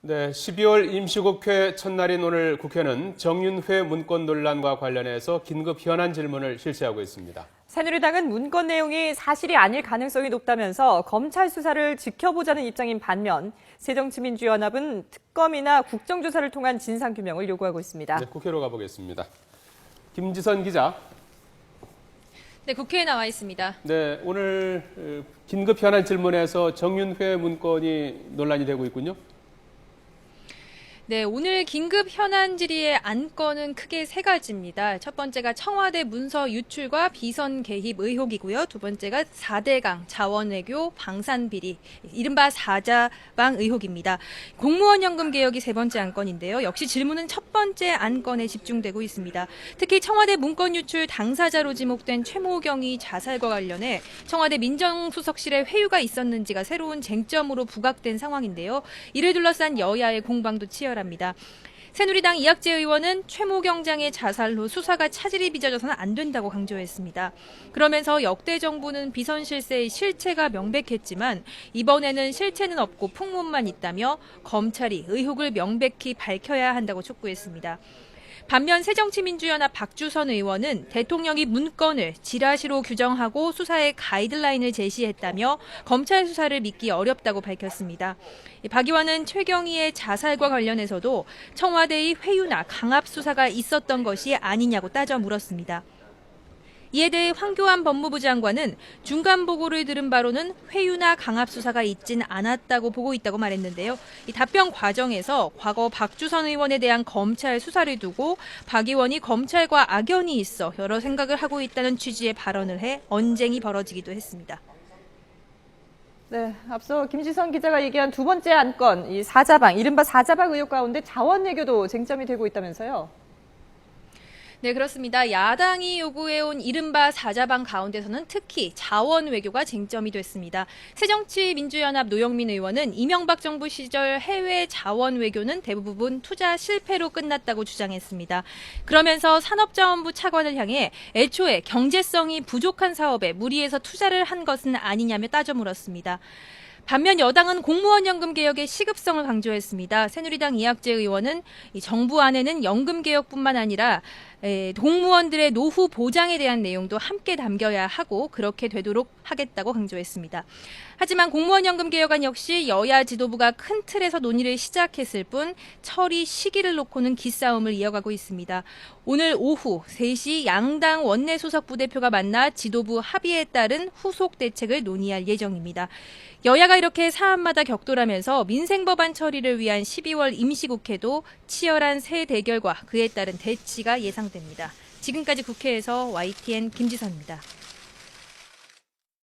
네, 12월 임시국회 첫날인 오늘 국회는 정윤회 문건 논란과 관련해서 긴급 현안 질문을 실시하고 있습니다. 새누리당은 문건 내용이 사실이 아닐 가능성이 높다면서 검찰 수사를 지켜보자는 입장인 반면 새정치민주연합은 특검이나 국정조사를 통한 진상규명을 요구하고 있습니다. 네, 국회로 가보겠습니다. 김지선 기자. 네, 국회에 나와 있습니다. 네, 오늘 긴급 현안 질문에서 정윤회 문건이 논란이 되고 있군요. 네, 오늘 긴급 현안 질의의 안건은 크게 세 가지입니다. 첫 번째가 청와대 문서 유출과 비선 개입 의혹이고요. 두 번째가 4대강 자원외교 방산비리, 이른바 사자방 의혹입니다. 공무원 연금 개혁이 세 번째 안건인데요. 역시 질문은 첫 번째 안건에 집중되고 있습니다. 특히 청와대 문건 유출 당사자로 지목된 최모경이 자살과 관련해 청와대 민정수석실에 회유가 있었는지가 새로운 쟁점으로 부각된 상황인데요. 이를 둘러싼 여야의 공방도 치열합니다. 새누리당 이학재 의원은 최모경장의 자살로 수사가 차질이 빚어져서는 안 된다고 강조했습니다. 그러면서 역대 정부는 비선 실세의 실체가 명백했지만 이번에는 실체는 없고 풍문만 있다며 검찰이 의혹을 명백히 밝혀야 한다고 촉구했습니다. 반면 새정치민주연합 박주선 의원은 대통령이 문건을 지라시로 규정하고 수사의 가이드라인을 제시했다며 검찰 수사를 믿기 어렵다고 밝혔습니다. 박 의원은 최경희의 자살과 관련해서도 청와대의 회유나 강압 수사가 있었던 것이 아니냐고 따져 물었습니다. 이에 대해 황교안 법무부 장관은 중간 보고를 들은 바로는 회유나 강압 수사가 있진 않았다고 보고 있다고 말했는데요. 이 답변 과정에서 과거 박주선 의원에 대한 검찰 수사를 두고 박 의원이 검찰과 악연이 있어 여러 생각을 하고 있다는 취지의 발언을 해 언쟁이 벌어지기도 했습니다. 네, 앞서 김지선 기자가 얘기한 두 번째 안건, 이 사자방, 이른바 사자방 의혹 가운데 자원외교도 쟁점이 되고 있다면서요? 네, 그렇습니다. 야당이 요구해온 이른바 사자방 가운데서는 특히 자원 외교가 쟁점이 됐습니다. 새정치민주연합 노영민 의원은 이명박 정부 시절 해외 자원 외교는 대부분 투자 실패로 끝났다고 주장했습니다. 그러면서 산업자원부 차관을 향해 애초에 경제성이 부족한 사업에 무리해서 투자를 한 것은 아니냐며 따져 물었습니다. 반면 여당은 공무원 연금 개혁의 시급성을 강조했습니다. 새누리당 이학재 의원은 정부 안에는 연금 개혁뿐만 아니라 공무원들의 노후 보장에 대한 내용도 함께 담겨야 하고 그렇게 되도록 하겠다고 강조했습니다. 하지만 공무원 연금 개혁안 역시 여야 지도부가 큰 틀에서 논의를 시작했을 뿐 처리 시기를 놓고는 기싸움을 이어가고 있습니다. 오늘 오후 3시 양당 원내 소속 부대표가 만나 지도부 합의에 따른 후속 대책을 논의할 예정입니다. 여야가 이렇게 사안마다 격돌하면서 민생법안 처리를 위한 12월 임시국회도 치열한 새 대결과 그에 따른 대치가 예상됩니다. 지금까지 국회에서 YTN 김지선입니다.